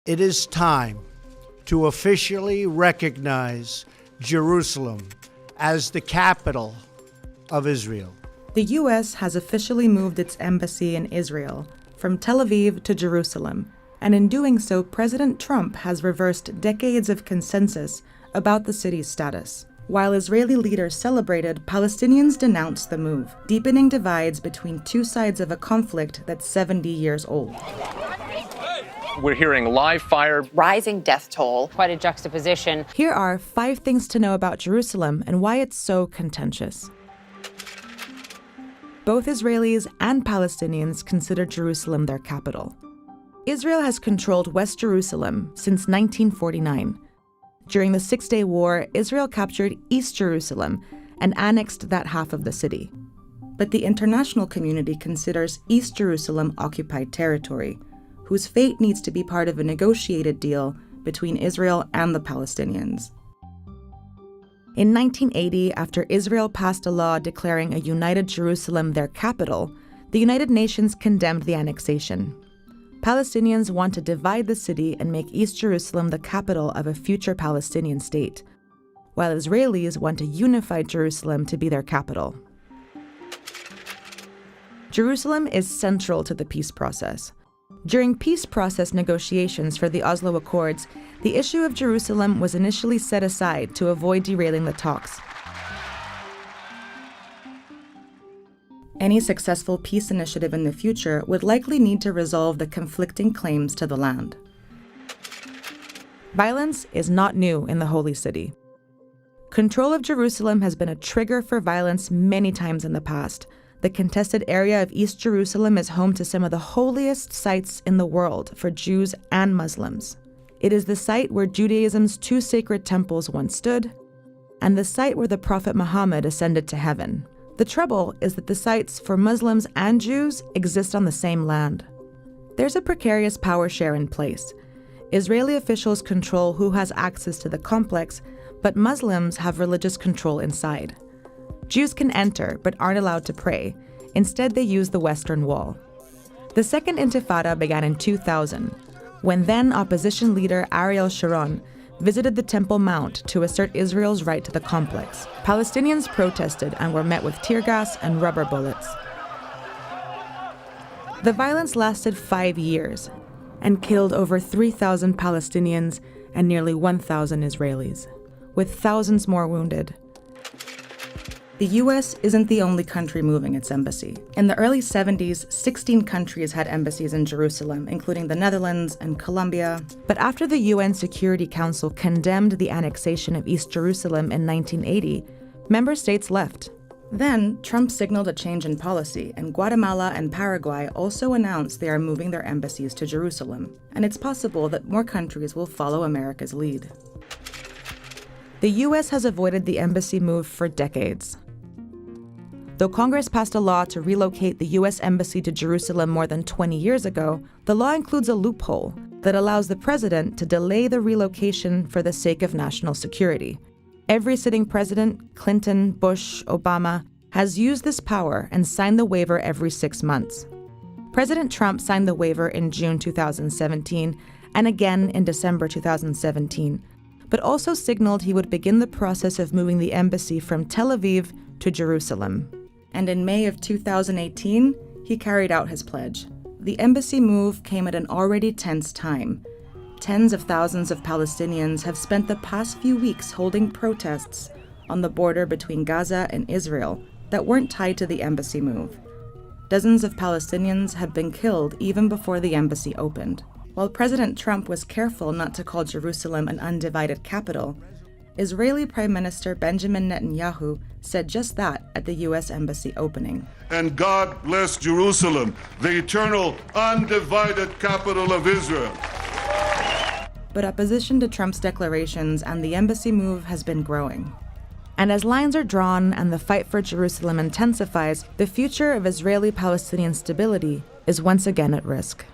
It is time to officially recognize Jerusalem as the capital of Israel. The U.S. has officially moved its embassy in Israel from Tel Aviv to Jerusalem, and in doing so, President Trump has reversed decades of consensus about the city's status. While Israeli leaders celebrated, Palestinians denounced the move, deepening divides between two sides of a conflict that's 70 years old. We're hearing live fire. Rising death toll. Quite a juxtaposition. Here are 5 things to know about Jerusalem and why it's so contentious. Both Israelis and Palestinians consider Jerusalem their capital. Israel has controlled West Jerusalem since 1949. During the Six-Day War, Israel captured East Jerusalem and annexed that half of the city. But the international community considers East Jerusalem occupied territory, whose fate needs to be part of a negotiated deal between Israel and the Palestinians. In 1980, after Israel passed a law declaring a united Jerusalem their capital, the United Nations condemned the annexation. Palestinians want to divide the city and make East Jerusalem the capital of a future Palestinian state, while Israelis want a unified Jerusalem to be their capital. Jerusalem is central to the peace process. During peace process negotiations for the Oslo Accords, the issue of Jerusalem was initially set aside to avoid derailing the talks. Any successful peace initiative in the future would likely need to resolve the conflicting claims to the land. Violence is not new in the Holy City. Control of Jerusalem has been a trigger for violence many times in the past. The contested area of East Jerusalem is home to some of the holiest sites in the world for Jews and Muslims. It is the site where Judaism's 2 sacred temples once stood, and the site where the Prophet Muhammad ascended to heaven. The trouble is that the sites for Muslims and Jews exist on the same land. There's a precarious power share in place. Israeli officials control who has access to the complex, but Muslims have religious control inside. Jews can enter, but aren't allowed to pray. Instead, they use the Western Wall. The Second Intifada began in 2000, when then opposition leader Ariel Sharon visited the Temple Mount to assert Israel's right to the complex. Palestinians protested and were met with tear gas and rubber bullets. The violence lasted 5 years and killed over 3,000 Palestinians and nearly 1,000 Israelis, with thousands more wounded. The U.S. isn't the only country moving its embassy. In the early 70s, 16 countries had embassies in Jerusalem, including the Netherlands and Colombia. But after the UN Security Council condemned the annexation of East Jerusalem in 1980, member states left. Then, Trump signaled a change in policy, and Guatemala and Paraguay also announced they are moving their embassies to Jerusalem. And it's possible that more countries will follow America's lead. The U.S. has avoided the embassy move for decades. Though Congress passed a law to relocate the U.S. Embassy to Jerusalem more than 20 years ago, the law includes a loophole that allows the president to delay the relocation for the sake of national security. Every sitting president, Clinton, Bush, Obama, has used this power and signed the waiver every 6 months. President Trump signed the waiver in June 2017 and again in December 2017, but also signaled he would begin the process of moving the embassy from Tel Aviv to Jerusalem. And in May of 2018, he carried out his pledge. The embassy move came at an already tense time. Tens of thousands of Palestinians have spent the past few weeks holding protests on the border between Gaza and Israel that weren't tied to the embassy move. Dozens of Palestinians had been killed even before the embassy opened. While President Trump was careful not to call Jerusalem an undivided capital, Israeli Prime Minister Benjamin Netanyahu said just that at the U.S. Embassy opening. And God bless Jerusalem, the eternal, undivided capital of Israel. But opposition to Trump's declarations and the embassy move has been growing. And as lines are drawn and the fight for Jerusalem intensifies, the future of Israeli-Palestinian stability is once again at risk.